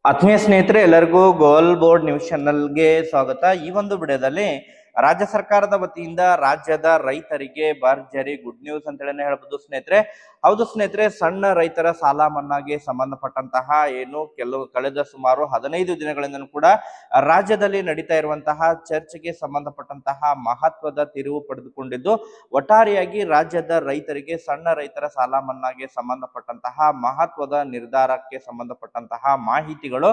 ಆತ್ಮೀಯ ಸ್ನೇಹಿತರೆ, ಎಲ್ಲರಿಗೂ ಗೋಲ್ ಬೋರ್ಡ್ ನ್ಯೂಸ್ ಚಾನಲ್ಗೆ ಸ್ವಾಗತ. ಈ ಒಂದು ವಿಡಿಯೋದಲ್ಲಿ ರಾಜ್ಯ ಸರ್ಕಾರದ ವತಿಯಿಂದ ರಾಜ್ಯದ ರೈತರಿಗೆ ಭರ್ಜರಿ ಗುಡ್ ನ್ಯೂಸ್ ಅಂತ ಹೇಳಿ ಹೇಳ್ಬೋದು ಸ್ನೇಹಿತರೆ. ಹೌದು ಸ್ನೇಹಿತರೆ, ಸಣ್ಣ ರೈತರ ಸಾಲ ಮನ್ನಾಗೆ ಸಂಬಂಧಪಟ್ಟಂತಹ ಕಳೆದ ಸುಮಾರು 15 ದಿನಗಳಿಂದ ಕೂಡ ರಾಜ್ಯದಲ್ಲಿ ನಡೀತಾ ಇರುವಂತಹ ಚರ್ಚೆಗೆ ಸಂಬಂಧಪಟ್ಟಂತಹ ಮಹತ್ವದ ತಿರುವು ಪಡೆದುಕೊಂಡಿದ್ದು, ಒಟ್ಟಾರೆಯಾಗಿ ರಾಜ್ಯದ ರೈತರಿಗೆ ಸಣ್ಣ ರೈತರ ಸಾಲ ಮನ್ನಾಗೆ ಸಂಬಂಧಪಟ್ಟಂತಹ ಮಹತ್ವದ ನಿರ್ಧಾರಕ್ಕೆ ಸಂಬಂಧಪಟ್ಟಂತಹ ಮಾಹಿತಿಗಳು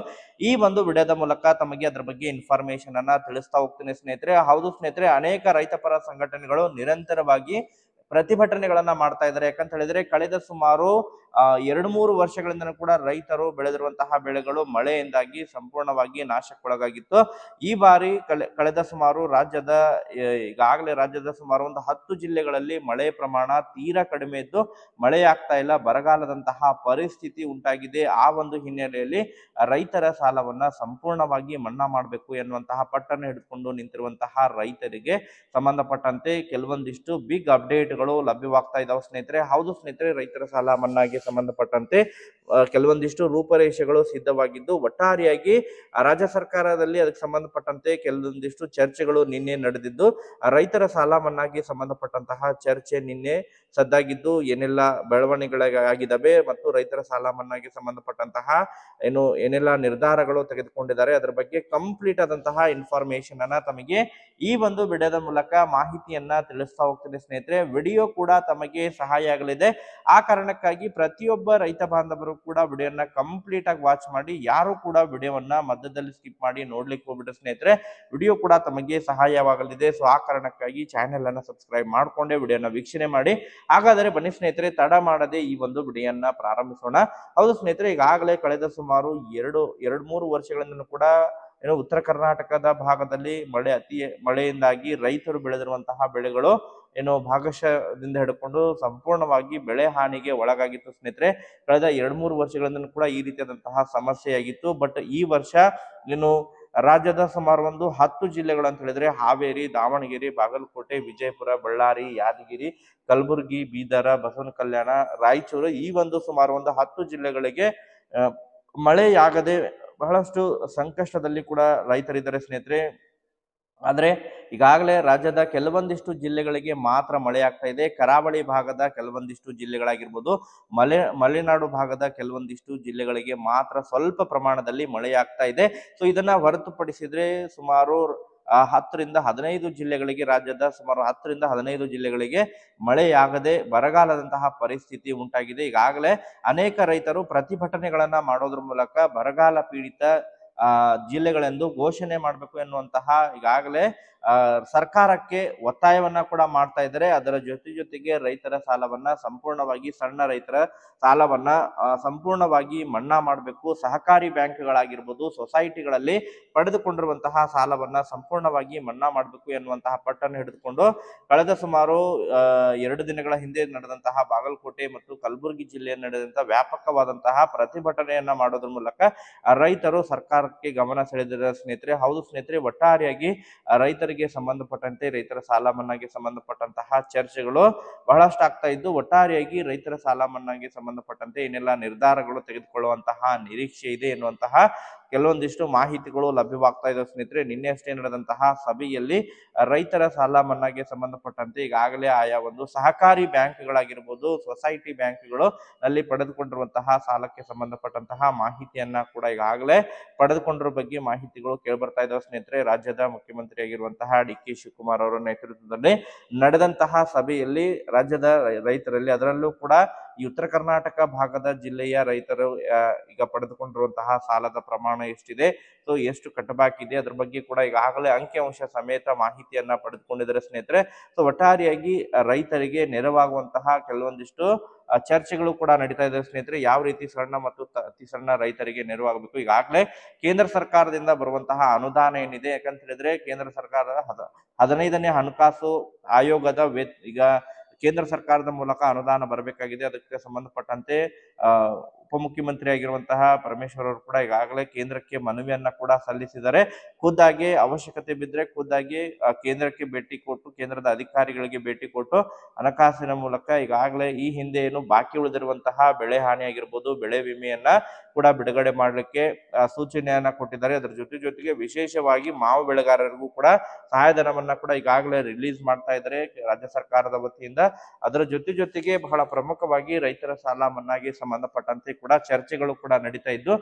ಈ ಒಂದು ವಿಡಿಯೋದ ಮೂಲಕ ತಮಗೆ ಅದರ ಬಗ್ಗೆ ಇನ್ಫಾರ್ಮೇಶನ್ ಅನ್ನ ತಿಳಿಸ್ತಾ ಹೋಗ್ತೀನಿ ಸ್ನೇಹಿತರೆ. ಹೌದು ಸ್ನೇಹಿತರೆ, ಅನೇಕ ರೈತಪರ ಸಂಘಟನೆಗಳು ನಿರಂತರವಾಗಿ ಪ್ರತಿಭಟನೆಗಳನ್ನ ಮಾಡ್ತಾ ಇದ್ದಾರೆ. ಯಾಕಂತ ಹೇಳಿದ್ರೆ ಕಳೆದ ಸುಮಾರು 2-3 ವರ್ಷಗಳಿಂದ ಕೂಡ ರೈತರು ಬೆಳೆದಿರುವಂತಹ ಬೆಳೆಗಳು ಮಳೆಯಿಂದಾಗಿ ಸಂಪೂರ್ಣವಾಗಿ ನಾಶಕ್ಕೊಳಗಾಗಿತ್ತು. ಈ ಬಾರಿ ಕಳೆದ ಸುಮಾರು ಈಗಾಗಲೇ ರಾಜ್ಯದ ಸುಮಾರು ಒಂದು 10 ಜಿಲ್ಲೆಗಳಲ್ಲಿ ಮಳೆ ಪ್ರಮಾಣ ತೀರಾ ಕಡಿಮೆ ಇದ್ದು ಮಳೆ ಆಗ್ತಾ ಇಲ್ಲ, ಬರಗಾಲದಂತಹ ಪರಿಸ್ಥಿತಿ ಉಂಟಾಗಿದೆ. ಆ ಒಂದು ಹಿನ್ನೆಲೆಯಲ್ಲಿ ರೈತರ ಸಾಲವನ್ನ ಸಂಪೂರ್ಣವಾಗಿ ಮನ್ನಾ ಮಾಡಬೇಕು ಎನ್ನುವಂತಹ ಪಟ್ಟನ್ನು ಹಿಡಿದುಕೊಂಡು ನಿಂತಿರುವಂತಹ ರೈತರಿಗೆ ಸಂಬಂಧಪಟ್ಟಂತೆ ಕೆಲವೊಂದಿಷ್ಟು ಬಿಗ್ ಅಪ್ಡೇಟ್ಗಳು ಲಭ್ಯವಾಗ್ತಾ ಇದಾವೆ ಸ್ನೇಹಿತರೆ. ಹೌದು ಸ್ನೇಹಿತರೆ, ರೈತರ ಸಾಲ ಮನ್ನಾಗೆ ಸಂಬಂಧಪಟ್ಟಂತೆ ಕೆಲವೊಂದಿಷ್ಟು ರೂಪರೇಷೆಗಳು ಸಿದ್ಧವಾಗಿದ್ದು, ಒಟ್ಟಾರೆಯಾಗಿ ರಾಜ್ಯ ಸರ್ಕಾರದಲ್ಲಿ ಅದಕ್ಕೆ ಸಂಬಂಧಪಟ್ಟಂತೆ ಕೆಲವೊಂದಿಷ್ಟು ಚರ್ಚೆಗಳು ನಿನ್ನೆ ನಡೆದಿದ್ದು, ರೈತರ ಸಾಲ ಮನ್ನಾಗೆ ಸಂಬಂಧಪಟ್ಟಂತಹ ಚರ್ಚೆ ನಿನ್ನೆ ಸದ್ದಾಗಿದ್ದು ಏನೆಲ್ಲ ಬೆಳವಣಿಗೆಗಳಾಗಿದ್ದಾವೆ ಮತ್ತು ರೈತರ ಸಾಲ ಮನ್ನಾಗೆ ಸಂಬಂಧಪಟ್ಟಂತಹ ಏನೆಲ್ಲ ನಿರ್ಧಾರಗಳು ತೆಗೆದುಕೊಂಡಿದ್ದಾರೆ ಅದರ ಬಗ್ಗೆ ಕಂಪ್ಲೀಟ್ ಆದಂತಹ ಇನ್ಫಾರ್ಮೇಶನ್ ಅನ್ನ ತಮಗೆ ಈ ಒಂದು ವಿಡಿಯೋದ ಮೂಲಕ ಮಾಹಿತಿಯನ್ನ ತಿಳಿಸ್ತಾ ಹೋಗ್ತೀನಿ ಸ್ನೇಹಿತರೆ. ವಿಡಿಯೋ ಕೂಡ ತಮಗೆ ಸಹಾಯ ಆಗಲಿದೆ. ಆ ಕಾರಣಕ್ಕಾಗಿ ಪ್ರತಿಯೊಬ್ಬ ರೈತ ಬಾಂಧವರು ಕೂಡ ವಿಡಿಯೋನ ಕಂಪ್ಲೀಟ್ ಆಗಿ ವಾಚ್ ಮಾಡಿ, ಯಾರು ಕೂಡ ವಿಡಿಯೋವನ್ನ ಮಧ್ಯದಲ್ಲಿ ಸ್ಕಿಪ್ ಮಾಡಿ ನೋಡ್ಲಿಕ್ಕೆ ಹೋಗ್ಬಿಟ್ಟು ಸ್ನೇಹಿತರೆ, ವಿಡಿಯೋ ಕೂಡ ತಮಗೆ ಸಹಾಯವಾಗಲಿದೆ. ಸೊ ಆ ಕಾರಣಕ್ಕಾಗಿ ಚಾನೆಲ್ ಅನ್ನ ಸಬ್ಸ್ಕ್ರೈಬ್ ಮಾಡ್ಕೊಂಡೆ ವಿಡಿಯೋನ ವೀಕ್ಷಣೆ ಮಾಡಿ. ಹಾಗಾದರೆ ಬನ್ನಿ ಸ್ನೇಹಿತರೆ, ತಡ ಮಾಡದೆ ಈ ಒಂದು ವಿಡಿಯೋನ ಪ್ರಾರಂಭಿಸೋಣ. ಹೌದು ಸ್ನೇಹಿತರೆ, ಈಗಾಗಲೇ ಕಳೆದ ಸುಮಾರು 2-3 ವರ್ಷಗಳಿಂದ ಕೂಡ ಉತ್ತರ ಕರ್ನಾಟಕದ ಭಾಗದಲ್ಲಿ ಮಳೆಯಿಂದಾಗಿ ರೈತರು ಬೆಳೆದಿರುವಂತಹ ಬೆಳೆಗಳು ಭಾಗಶಃದಿಂದ ಹಿಡ್ಕೊಂಡು ಸಂಪೂರ್ಣವಾಗಿ ಬೆಳೆ ಹಾನಿಗೆ ಒಳಗಾಗಿತ್ತು ಸ್ನೇಹಿತರೆ. ಕಳೆದ 2-3 ವರ್ಷಗಳಿಂದ ಕೂಡ ಈ ರೀತಿಯಾದಂತಹ ಸಮಸ್ಯೆಯಾಗಿತ್ತು. ಬಟ್ ಈ ವರ್ಷ ರಾಜ್ಯದ ಸುಮಾರು ಒಂದು 10 ಜಿಲ್ಲೆಗಳು ಅಂತ ಹೇಳಿದ್ರೆ ಹಾವೇರಿ, ದಾವಣಗೆರೆ, ಬಾಗಲಕೋಟೆ, ವಿಜಯಪುರ, ಬಳ್ಳಾರಿ, ಯಾದಗಿರಿ, ಕಲಬುರಗಿ, ಬೀದರ, ಬಸವನ ಕಲ್ಯಾಣ, ರಾಯಚೂರು, ಈ ಒಂದು ಸುಮಾರು ಒಂದು 10 ಜಿಲ್ಲೆಗಳಿಗೆ ಮಳೆಯಾಗದೆ ಬಹಳಷ್ಟು ಸಂಕಷ್ಟದಲ್ಲಿ ಕೂಡ ರೈತರಿದ್ದಾರೆ ಸ್ನೇಹಿತರೆ. ಆದ್ರೆ ಈಗಾಗಲೇ ರಾಜ್ಯದ ಕೆಲವೊಂದಿಷ್ಟು ಜಿಲ್ಲೆಗಳಿಗೆ ಮಾತ್ರ ಮಳೆ ಆಗ್ತಾ ಇದೆ. ಕರಾವಳಿ ಭಾಗದ ಕೆಲವೊಂದಿಷ್ಟು ಜಿಲ್ಲೆಗಳಾಗಿರ್ಬೋದು, ಮಲೆನಾಡು ಭಾಗದ ಕೆಲವೊಂದಿಷ್ಟು ಜಿಲ್ಲೆಗಳಿಗೆ ಮಾತ್ರ ಸ್ವಲ್ಪ ಪ್ರಮಾಣದಲ್ಲಿ ಮಳೆ ಆಗ್ತಾ ಇದೆ. ಸೊ ಇದನ್ನ ಹೊರತುಪಡಿಸಿದ್ರೆ ಸುಮಾರು 10-15 ಜಿಲ್ಲೆಗಳಿಗೆ, ರಾಜ್ಯದ ಸುಮಾರು 10-15 ಜಿಲ್ಲೆಗಳಿಗೆ ಮಳೆಯಾಗದೆ ಬರಗಾಲದಂತಹ ಪರಿಸ್ಥಿತಿ ಉಂಟಾಗಿದೆ. ಈಗಾಗಲೇ ಅನೇಕ ರೈತರು ಪ್ರತಿಭಟನೆಗಳನ್ನ ಮಾಡೋದ್ರ ಮೂಲಕ ಬರಗಾಲ ಪೀಡಿತ ಜಿಲ್ಲೆಗಳೆಂದು ಘೋಷಣೆ ಮಾಡಬೇಕು ಎನ್ನುವಂತಹ ಈಗಾಗಲೇ ಸರ್ಕಾರಕ್ಕೆ ಒತ್ತಾಯವನ್ನ ಕೂಡ ಮಾಡ್ತಾ ಇದ್ದಾರೆ. ಅದರ ಜೊತೆಗೆ ರೈತರ ಸಾಲವನ್ನ ಸಂಪೂರ್ಣವಾಗಿ, ಸಣ್ಣ ರೈತರ ಸಾಲವನ್ನ ಸಂಪೂರ್ಣವಾಗಿ ಮನ್ನಾ ಮಾಡಬೇಕು. ಸಹಕಾರಿ ಬ್ಯಾಂಕ್ಗಳಾಗಿರ್ಬೋದು, ಸೊಸೈಟಿಗಳಲ್ಲಿ ಪಡೆದುಕೊಂಡಿರುವಂತಹ ಸಾಲವನ್ನ ಸಂಪೂರ್ಣವಾಗಿ ಮನ್ನಾ ಮಾಡಬೇಕು ಎನ್ನುವಂತಹ ಪಟ್ಟನ್ನು ಹಿಡಿದುಕೊಂಡು ಕಳೆದ ಸುಮಾರು 2 ದಿನಗಳ ಹಿಂದೆ ನಡೆದಂತಹ ಬಾಗಲಕೋಟೆ ಮತ್ತು ಕಲಬುರಗಿ ಜಿಲ್ಲೆಯಲ್ಲಿ ನಡೆದಂತಹ ವ್ಯಾಪಕವಾದಂತಹ ಪ್ರತಿಭಟನೆಯನ್ನ ಮಾಡೋದ್ರ ಮೂಲಕ ರೈತರು ಸರ್ಕಾರಕ್ಕೆ ಗಮನ ಸೆಳೆದಿದ್ದಾರೆ ಸ್ನೇಹಿತರೆ. ಹೌದು ಸ್ನೇಹಿತರೆ, ಒಟ್ಟಾರೆಯಾಗಿ ರೈತರಿಗೆ ಸಂಬಂಧಪಟ್ಟಂತೆ, ರೈತರ ಸಾಲ ಮನ್ನಾಗೆ ಸಂಬಂಧಪಟ್ಟಂತಹ ಚರ್ಚೆಗಳು ಬಹಳಷ್ಟು ಆಗ್ತಾ ಇದ್ದು, ಒಟ್ಟಾರೆಯಾಗಿ ರೈತರ ಸಾಲ ಮನ್ನಾಗೆ ಸಂಬಂಧಪಟ್ಟಂತೆ ಏನೆಲ್ಲ ನಿರ್ಧಾರಗಳು ತೆಗೆದುಕೊಳ್ಳುವಂತಹ ನಿರೀಕ್ಷೆ ಇದೆ ಎನ್ನುವಂತಹ ಕೆಲವೊಂದಿಷ್ಟು ಮಾಹಿತಿಗಳು ಲಭ್ಯವಾಗ್ತಾ ಇದ್ದಾವೆ ಸ್ನೇಹಿತರೆ. ನಿನ್ನೆ ಅಷ್ಟೇ ನಡೆದಂತಹ ಸಭೆಯಲ್ಲಿ ರೈತರ ಸಾಲ ಮನ್ನಾಗೆ ಸಂಬಂಧಪಟ್ಟಂತೆ ಈಗಾಗಲೇ ಆಯಾ ಒಂದು ಸಹಕಾರಿ ಬ್ಯಾಂಕ್ಗಳಾಗಿರ್ಬೋದು, ಸೊಸೈಟಿ ಬ್ಯಾಂಕ್ಗಳು ನಲ್ಲಿ ಪಡೆದುಕೊಂಡಿರುವಂತಹ ಸಾಲಕ್ಕೆ ಸಂಬಂಧಪಟ್ಟಂತಹ ಮಾಹಿತಿಯನ್ನ ಕೂಡ ಈಗಾಗಲೇ ಪಡೆದುಕೊಂಡಿರೋ ಬಗ್ಗೆ ಮಾಹಿತಿಗಳು ಕೇಳ್ಬರ್ತಾ ಇದ್ದಾವೆ ಸ್ನೇಹಿತರೆ. ರಾಜ್ಯದ ಮುಖ್ಯಮಂತ್ರಿ ಆಗಿರುವಂತಹ ಡಿ.ಕೆ. ಶಿವಕುಮಾರ್ ಅವರ ನೇತೃತ್ವದಲ್ಲಿ ನಡೆದಂತಹ ಸಭೆಯಲ್ಲಿ ರಾಜ್ಯದ ರೈತರಲ್ಲಿ, ಅದರಲ್ಲೂ ಕೂಡ ಈ ಉತ್ತರ ಕರ್ನಾಟಕ ಭಾಗದ ಜಿಲ್ಲೆಯ ರೈತರು ಈಗ ಪಡೆದುಕೊಂಡಿರುವಂತಹ ಸಾಲದ ಪ್ರಮಾಣ ಎಷ್ಟಿದೆ, ಸೊ ಎಷ್ಟು ಕಟ್ಟಬಾಕಿದೆ, ಅದ್ರ ಬಗ್ಗೆ ಕೂಡ ಈಗಾಗಲೇ ಅಂಕಿಅಂಶ ಸಮೇತ ಮಾಹಿತಿಯನ್ನ ಪಡೆದುಕೊಂಡಿದ್ದಾರೆ ಸ್ನೇಹಿತರೆ. ಸೊ ಒಟ್ಟಾರೆಯಾಗಿ ರೈತರಿಗೆ ನೆರವಾಗುವಂತಹ ಕೆಲವೊಂದಿಷ್ಟು ಚರ್ಚೆಗಳು ಕೂಡ ನಡೀತಾ ಇದೆ ಸ್ನೇಹಿತರೆ. ಯಾವ ರೀತಿ ಸಣ್ಣ ಮತ್ತು ಅತಿ ಸಣ್ಣ ರೈತರಿಗೆ ನೆರವಾಗಬೇಕು, ಈಗಾಗಲೇ ಕೇಂದ್ರ ಸರ್ಕಾರದಿಂದ ಬರುವಂತಹ ಅನುದಾನ ಏನಿದೆ, ಯಾಕಂತ ಹೇಳಿದ್ರೆ ಕೇಂದ್ರ ಸರ್ಕಾರದ 15ನೇ ಹಣಕಾಸು ಆಯೋಗದ ಈಗ ಕೇಂದ್ರ ಸರ್ಕಾರದ ಮೂಲಕ ಅನುದಾನ ಬರಬೇಕಾಗಿದೆ. ಅದಕ್ಕೆ ಸಂಬಂಧಪಟ್ಟಂತೆ ಉಪಮುಖ್ಯಮಂತ್ರಿ ಆಗಿರುವಂತಹ ಪರಮೇಶ್ವರ್ ಅವರು ಕೂಡ ಈಗಾಗಲೇ ಕೇಂದ್ರಕ್ಕೆ ಮನವಿಯನ್ನ ಕೂಡ ಸಲ್ಲಿಸಿದ್ದಾರೆ. ಖುದ್ದಾಗಿ ಅವಶ್ಯಕತೆ ಬಿದ್ದರೆ ಖುದ್ದಾಗಿ ಕೇಂದ್ರಕ್ಕೆ ಭೇಟಿ ಕೊಟ್ಟು ಕೇಂದ್ರದ ಅಧಿಕಾರಿಗಳಿಗೆ ಭೇಟಿ ಕೊಟ್ಟು ಹಣಕಾಸಿನ ಮೂಲಕ ಈಗಾಗಲೇ ಈ ಹಿಂದೆ ಏನು ಬಾಕಿ ಉಳಿದಿರುವಂತಹ ಬೆಳೆ ಹಾನಿ ಆಗಿರ್ಬೋದು, ಬೆಳೆ ವಿಮೆಯನ್ನ ಕೂಡ ಬಿಡುಗಡೆ ಮಾಡಲಿಕ್ಕೆ ಸೂಚನೆಯನ್ನ ಕೊಟ್ಟಿದ್ದಾರೆ. ಅದರ ಜೊತೆಗೆ ವಿಶೇಷವಾಗಿ ಮಾವು ಬೆಳೆಗಾರರಿಗೂ ಕೂಡ ಸಹಾಯಧನವನ್ನ ಕೂಡ ಈಗಾಗಲೇ ರಿಲೀಸ್ ಮಾಡ್ತಾ ಇದ್ದಾರೆ ರಾಜ್ಯ ಸರ್ಕಾರದ ವತಿಯಿಂದ. ಅದರ ಜೊತೆಗೆ ಬಹಳ ಪ್ರಮುಖವಾಗಿ ರೈತರ ಸಾಲ ಮನ್ನಾಗೆ ಸಂಬಂಧಪಟ್ಟಂತೆ ಕೂಡ ಚರ್ಚೆಗಳು ಕೂಡ ನಡೀತಾ ಇದ್ದು,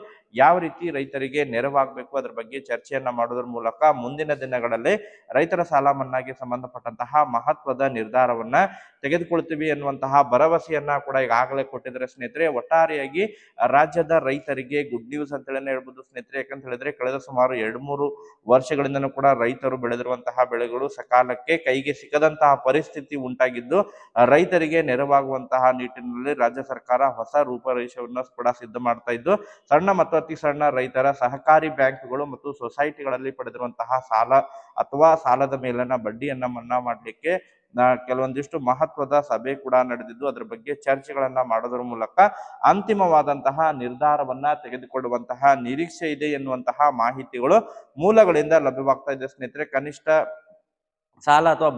ಯಾವ ರೀತಿ ರೈತರಿಗೆ ನೆರವಾಗಬೇಕು ಅದರ ಬಗ್ಗೆ ಚರ್ಚೆಯನ್ನ ಮಾಡೋದ್ರ ಮೂಲಕ ಮುಂದಿನ ದಿನಗಳಲ್ಲಿ ರೈತರ ಸಾಲ ಮನ್ನಾಗೆ ಸಂಬಂಧಪಟ್ಟಂತಹ ಮಹತ್ವದ ನಿರ್ಧಾರವನ್ನ ತೆಗೆದುಕೊಳ್ತೀವಿ ಎನ್ನುವಂತಹ ಭರವಸೆಯನ್ನ ಕೂಡ ಈಗಾಗಲೇ ಕೊಟ್ಟಿದ್ದಾರೆ ಸ್ನೇಹಿತರೆ. ಒಟ್ಟಾರೆಯಾಗಿ ರಾಜ್ಯದ ರೈತರಿಗೆ ಗುಡ್ ನ್ಯೂಸ್ ಅಂತ ಹೇಳಿ ಹೇಳ್ಬೋದು ಸ್ನೇಹಿತರೆ. ಯಾಕಂತ ಹೇಳಿದ್ರೆ ಕಳೆದ ಸುಮಾರು 2-3 ವರ್ಷಗಳಿಂದನೂ ಕೂಡ ರೈತರು ಬೆಳೆದಿರುವಂತಹ ಬೆಳೆಗಳು ಸಕಾಲಕ್ಕೆ ಕೈಗೆ ಸಿಗದಂತಹ ಪರಿಸ್ಥಿತಿ ಉಂಟಾಗಿದ್ದು, ರೈತರಿಗೆ ನೆರವಾಗುವಂತಹ ನಿಟ್ಟಿನಲ್ಲಿ ರಾಜ್ಯ ಸರ್ಕಾರ ಹೊಸ ರೂಪರೇಷೆಯನ್ನು ಕೂಡ ಸಿದ್ಧ ಮಾಡ್ತಾ ಇದ್ದು, ಸಣ್ಣ ಮತ್ತು ಅತಿ ಸಣ್ಣ ರೈತರ ಸಹಕಾರಿ ಬ್ಯಾಂಕ್ಗಳು ಮತ್ತು ಸೊಸೈಟಿಗಳಲ್ಲಿ ಪಡೆದಿರುವಂತಹ ಸಾಲ ಅಥವಾ ಸಾಲದ ಮೇಲಿನ ಬಡ್ಡಿಯನ್ನ ಮನ್ನಾ ಮಾಡಲಿಕ್ಕೆ ಕೆಲವೊಂದಿಷ್ಟು ಮಹತ್ವದ ಸಭೆ ಕೂಡ ನಡೆದಿದ್ದು, ಅದರ ಬಗ್ಗೆ ಚರ್ಚೆಗಳನ್ನ ಮಾಡೋದ್ರ ಮೂಲಕ ಅಂತಿಮವಾದಂತಹ ನಿರ್ಧಾರವನ್ನ ತೆಗೆದುಕೊಳ್ಳುವಂತಹ ನಿರೀಕ್ಷೆ ಇದೆ ಎನ್ನುವಂತಹ ಮಾಹಿತಿಗಳು ಮೂಲಗಳಿಂದ ಲಭ್ಯವಾಗ್ತಾ ಇದೆ ಸ್ನೇಹಿತರೆ. ಕನಿಷ್ಠ ಸಾಲ ಅಥವಾ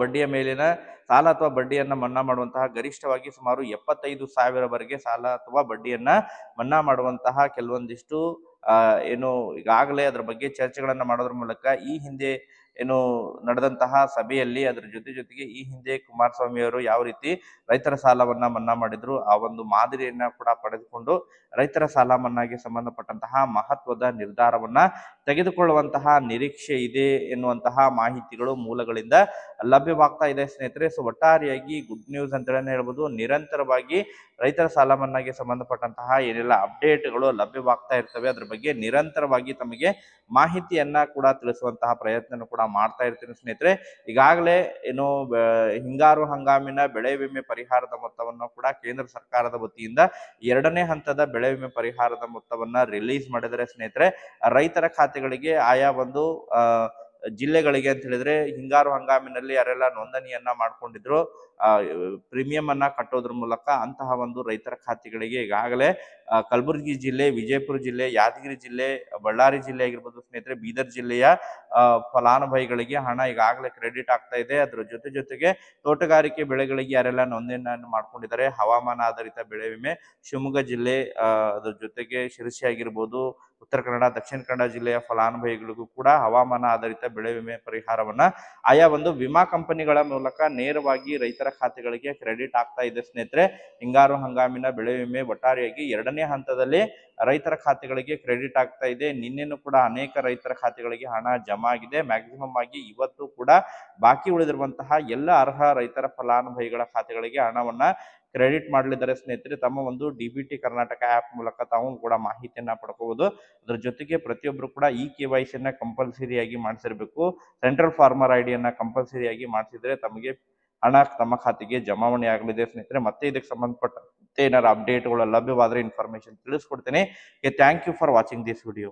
ಬಡ್ಡಿಯನ್ನ ಮನ್ನಾ ಮಾಡುವಂತಹ ಗರಿಷ್ಠವಾಗಿ ಸುಮಾರು 75,000ವರೆಗೆ ಸಾಲ ಅಥವಾ ಬಡ್ಡಿಯನ್ನ ಮನ್ನಾ ಮಾಡುವಂತಹ ಕೆಲವೊಂದಿಷ್ಟು ಏನು ಈಗಾಗಲೇ ಅದರ ಬಗ್ಗೆ ಚರ್ಚೆಗಳನ್ನ ಮಾಡೋದ್ರ ಮೂಲಕ ಈ ಹಿಂದೆ ಏನು ನಡೆದಂತಹ ಸಭೆಯಲ್ಲಿ ಅದರ ಜೊತೆಗೆ ಈ ಹಿಂದೆ ಕುಮಾರಸ್ವಾಮಿ ಅವರು ಯಾವ ರೀತಿ ರೈತರ ಸಾಲವನ್ನ ಮನ್ನಾ ಮಾಡಿದ್ರು ಆ ಒಂದು ಮಾದರಿಯನ್ನ ಕೂಡ ಪಡೆದುಕೊಂಡು ರೈತರ ಸಾಲ ಮನ್ನಾಗೆ ಸಂಬಂಧಪಟ್ಟಂತಹ ಮಹತ್ವದ ನಿರ್ಧಾರವನ್ನ ತೆಗೆದುಕೊಳ್ಳುವಂತಹ ನಿರೀಕ್ಷೆ ಇದೆ ಎನ್ನುವಂತಹ ಮಾಹಿತಿಗಳು ಮೂಲಗಳಿಂದ ಲಭ್ಯವಾಗ್ತಾ ಇದೆ ಸ್ನೇಹಿತರೆ. ಸೊ ಒಟ್ಟಾರೆಯಾಗಿ ಗುಡ್ ನ್ಯೂಸ್ ಅಂತೇಳಿ ಹೇಳ್ಬೋದು. ನಿರಂತರವಾಗಿ ರೈತರ ಸಾಲ ಮನ್ನಾಗೆ ಸಂಬಂಧಪಟ್ಟಂತಹ ಏನೆಲ್ಲ ಅಪ್ಡೇಟ್ಗಳು ಲಭ್ಯವಾಗ್ತಾ ಇರ್ತವೆ ಅದ್ರ ಬಗ್ಗೆ ನಿರಂತರವಾಗಿ ತಮಗೆ ಮಾಹಿತಿಯನ್ನ ಕೂಡ ತಿಳಿಸುವಂತಹ ಪ್ರಯತ್ನ ಕೂಡ ಮಾಡ್ತಾ ಇರ್ತೀನಿ ಸ್ನೇಹಿತರೆ. ಈಗಾಗಲೇ ಏನು ಹಿಂಗಾರು ಹಂಗಾಮಿನ ಬೆಳೆ ವಿಮೆ ಪರಿಹಾರದ ಮೊತ್ತವನ್ನು ಕೂಡ ಕೇಂದ್ರ ಸರ್ಕಾರದ ವತಿಯಿಂದ 2ನೇ ಹಂತದ ಬೆಳೆ ವಿಮೆ ಪರಿಹಾರದ ಮೊತ್ತವನ್ನ ರಿಲೀಸ್ ಮಾಡಿದರೆ ಸ್ನೇಹಿತರೆ. ರೈತರ ಖಾತೆಗಳಿಗೆ ಆಯಾ ಒಂದು ಜಿಲ್ಲೆಗಳಿಗೆ ಅಂತ ಹೇಳಿದ್ರೆ ಹಿಂಗಾರು ಹಂಗಾಮಿನಲ್ಲಿ ಯಾರೆಲ್ಲ ನೋಂದಣಿಯನ್ನ ಮಾಡ್ಕೊಂಡಿದ್ರು ಪ್ರೀಮಿಯಂ ಅನ್ನ ಕಟ್ಟೋದ್ರ ಮೂಲಕ ಅಂತಹ ಒಂದು ರೈತರ ಖಾತೆಗಳಿಗೆ ಈಗಾಗಲೇ ಕಲಬುರಗಿ ಜಿಲ್ಲೆ, ವಿಜಯಪುರ ಜಿಲ್ಲೆ, ಯಾದಗಿರಿ ಜಿಲ್ಲೆ, ಬಳ್ಳಾರಿ ಜಿಲ್ಲೆ ಆಗಿರ್ಬೋದು ಸ್ನೇಹಿತರೆ, ಬೀದರ್ ಜಿಲ್ಲೆಯ ಫಲಾನುಭವಿಗಳಿಗೆ ಹಣ ಈಗಾಗಲೇ ಕ್ರೆಡಿಟ್ ಆಗ್ತಾ ಇದೆ. ಅದರ ಜೊತೆಗೆ ತೋಟಗಾರಿಕೆ ಬೆಳೆಗಳಿಗೆ ಯಾರೆಲ್ಲ ನೋಂದಣಿಯನ್ನು ಮಾಡ್ಕೊಂಡಿದ್ದಾರೆ ಹವಾಮಾನ ಆಧಾರಿತ ಬೆಳೆ ವಿಮೆ ಶಿವಮೊಗ್ಗ ಜಿಲ್ಲೆ, ಅದ್ರ ಜೊತೆಗೆ ಶಿರಸಿ ಆಗಿರ್ಬೋದು, ಉತ್ತರ ಕನ್ನಡ, ದಕ್ಷಿಣ ಕನ್ನಡ ಜಿಲ್ಲೆಯ ಫಲಾನುಭವಿಗಳಿಗೂ ಕೂಡ ಹವಾಮಾನ ಆಧಾರಿತ ಬೆಳೆ ವಿಮೆ ಪರಿಹಾರವನ್ನ ಆಯಾ ಒಂದು ವಿಮಾ ಕಂಪನಿಗಳ ಮೂಲಕ ನೇರವಾಗಿ ರೈತರ ಖಾತೆಗಳಿಗೆ ಕ್ರೆಡಿಟ್ ಆಗ್ತಾ ಇದೆ ಸ್ನೇಹಿತರೆ. ಹಿಂಗಾರು ಹಂಗಾಮಿನ ಬೆಳೆ ವಿಮೆ ಒಟ್ಟಾರೆಯಾಗಿ 2ನೇ ಹಂತದಲ್ಲಿ ರೈತರ ಖಾತೆಗಳಿಗೆ ಕ್ರೆಡಿಟ್ ಆಗ್ತಾ ಇದೆ. ನಿನ್ನೆನೂ ಕೂಡ ಅನೇಕ ರೈತರ ಖಾತೆಗಳಿಗೆ ಹಣ ಜಮಾ ಆಗಿದೆ. ಮ್ಯಾಕ್ಸಿಮಮ್ ಆಗಿ ಇವತ್ತು ಕೂಡ ಬಾಕಿ ಉಳಿದಿರುವಂತಹ ಎಲ್ಲ ಅರ್ಹ ರೈತರ ಫಲಾನುಭವಿಗಳ ಖಾತೆಗಳಿಗೆ ಹಣವನ್ನ ಕ್ರೆಡಿಟ್ ಮಾಡಲಿದ್ದಾರೆ ಸ್ನೇಹಿತರೆ. ತಮ್ಮ ಒಂದು DBT ಕರ್ನಾಟಕ ಆ್ಯಪ್ ಮೂಲಕ ತಾವು ಕೂಡ ಮಾಹಿತಿಯನ್ನ ಪಡ್ಕೋಬಹುದು. ಅದ್ರ ಜೊತೆಗೆ ಪ್ರತಿಯೊಬ್ಬರು ಕೂಡ ಈ KYC ನ ಕಂಪಲ್ಸರಿಯಾಗಿ ಮಾಡಿಸಿರ್ಬೇಕು. ಸೆಂಟ್ರಲ್ ಫಾರ್ಮರ್ ಐಡಿಯನ್ನ ಕಂಪಲ್ಸರಿಯಾಗಿ ಮಾಡಿಸಿದ್ರೆ ತಮಗೆ ಹಣ ತಮ್ಮ ಖಾತೆಗೆ ಜಮಾವಣೆ ಆಗಲಿದೆ ಸ್ನೇಹಿತರೆ. ಮತ್ತೆ ಇದಕ್ಕೆ ಸಂಬಂಧಪಟ್ಟಂತೆ ಏನಾದ್ರು ಅಪ್ಡೇಟ್ಗಳು ಲಭ್ಯವಾದ್ರೆ ಇನ್ಫಾರ್ಮೇಶನ್ ತಿಳಿಸ್ಕೊಡ್ತೇನೆ. Thank you for watching this video.